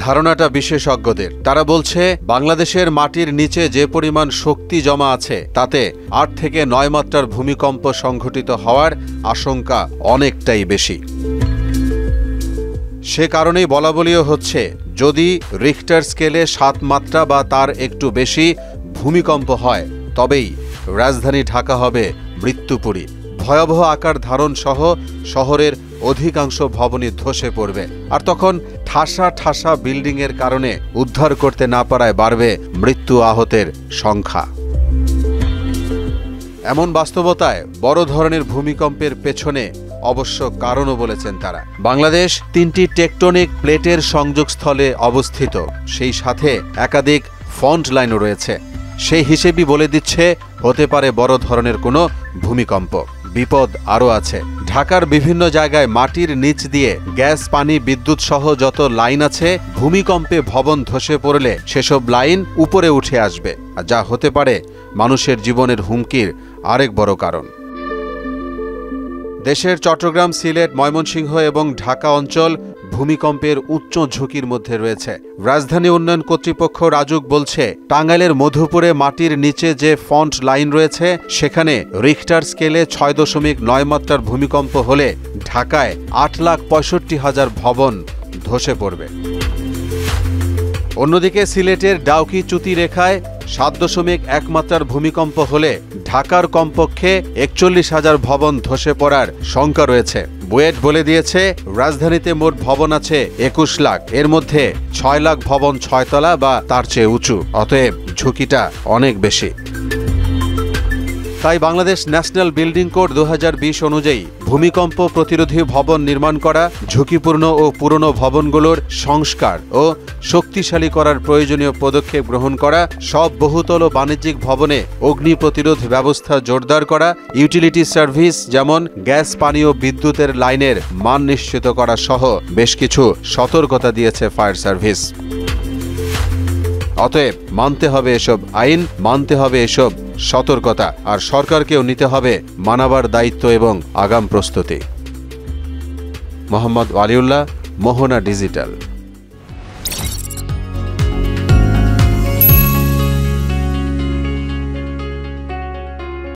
ধারণাটা বিশেষজ্ঞদের। তারা বলছে বাংলাদেশের মাটির নিচে যে পরিমাণ শক্তি জমা আছে তাতে ৮ থেকে ৯ মাত্রার ভূমিকম্প সংঘটিত হওয়ার আশঙ্কা অনেকটাই বেশি। সে কারণেই বলাবলিও হচ্ছে যদি রিখটার স্কেলে ৭ মাত্রা বা তার একটু বেশি ভূমিকম্প হয় তবেই রাজধানী ঢাকা হবে মৃত্যুপুরী। ভয়াবহ আকার ধারণ সহ শহরের অধিকাংশ ভবনই ধসে পড়বে, আর তখন ঠাসা ঠাসা বিল্ডিংয়ের কারণে উদ্ধার করতে না পারায় বাড়বে মৃত্যু আহতের সংখ্যা। এমন বাস্তবতায় বড় ধরনের ভূমিকম্পের পেছনে অবশ্য কারণও বলেছেন তারা। বাংলাদেশ ৩টি টেকটনিক প্লেটের সংযোগস্থলে অবস্থিত, সেই সাথে একাধিক ফল্ট লাইনও রয়েছে। সেই হিসেবেই বলে দিচ্ছে হতে পারে বড় ধরনের কোনো ভূমিকম্প। বিপদ আরও আছে। ঢাকার বিভিন্ন জায়গায় মাটির নিচ দিয়ে গ্যাস, পানি, বিদ্যুৎ সহ যত লাইন আছে, ভূমিকম্পে ভবন ধসে পড়লে সেসব লাইন উপরে উঠে আসবে, যা হতে পারে মানুষের জীবনের হুমকির আরেক বড় কারণ। দেশের চট্টগ্রাম, সিলেট, ময়মনসিংহ এবং ঢাকা অঞ্চল ভূমিকম্পের উচ্চ ঝুঁকির মধ্যে রয়েছে। রাজধানী উন্নয়ন কর্তৃপক্ষ রাজুক বলছে, টাঙ্গাইলের মধুপুরে মাটির নিচে যে ফল্ট লাইন রয়েছে সেখানে রিখটার স্কেলে ৬.৯ মাত্রার ভূমিকম্প হলে ঢাকায় ৮,৬৫,০০০ ভবন ধসে পড়বে। অন্যদিকে সিলেটের ডাউকি চ্যুতি রেখায় ৭.১ মাত্রার ভূমিকম্প হলে ঢাকার কমপক্ষে ৪১,০০০ ভবন ধসে পড়ার শঙ্কা রয়েছে। বুয়েট বলে দিয়েছে রাজধানীতে মোট ভবন আছে ২১ লাখ, এর মধ্যে ৬ লাখ ভবন ৬ তলা বা তার চেয়ে উঁচু। অতএব ঝুঁকিটা অনেক বেশি। তাই বাংলাদেশ ন্যাশনাল বিল্ডিং কোড ২০২০ অনুযায়ী ভূমিকম্প প্রতিরোধী ভবন নির্মাণ করা, ঝুঁকিপূর্ণ ও পুরনো ভবনগুলোর সংস্কার ও শক্তিশালী করার প্রয়োজনীয় পদক্ষেপ গ্রহণ করা, সব বহুতল ও বাণিজ্যিক ভবনে অগ্নি প্রতিরোধ ব্যবস্থা জোরদার করা, ইউটিলিটি সার্ভিস যেমন গ্যাস, পানি ও বিদ্যুতের লাইনের মান নিশ্চিত করা সহ বেশ কিছু সতর্কতা দিয়েছে ফায়ার সার্ভিস। অতএব মানতে হবে এসব আইন, মানতে হবে এসব সতর্কতা, আর সরকারকেও নিতে হবে মানাবার দায়িত্ব এবং আগাম প্রস্তুতি। মোহাম্মদ ওয়ালিউল্লাহ, মোহনা ডিজিটাল।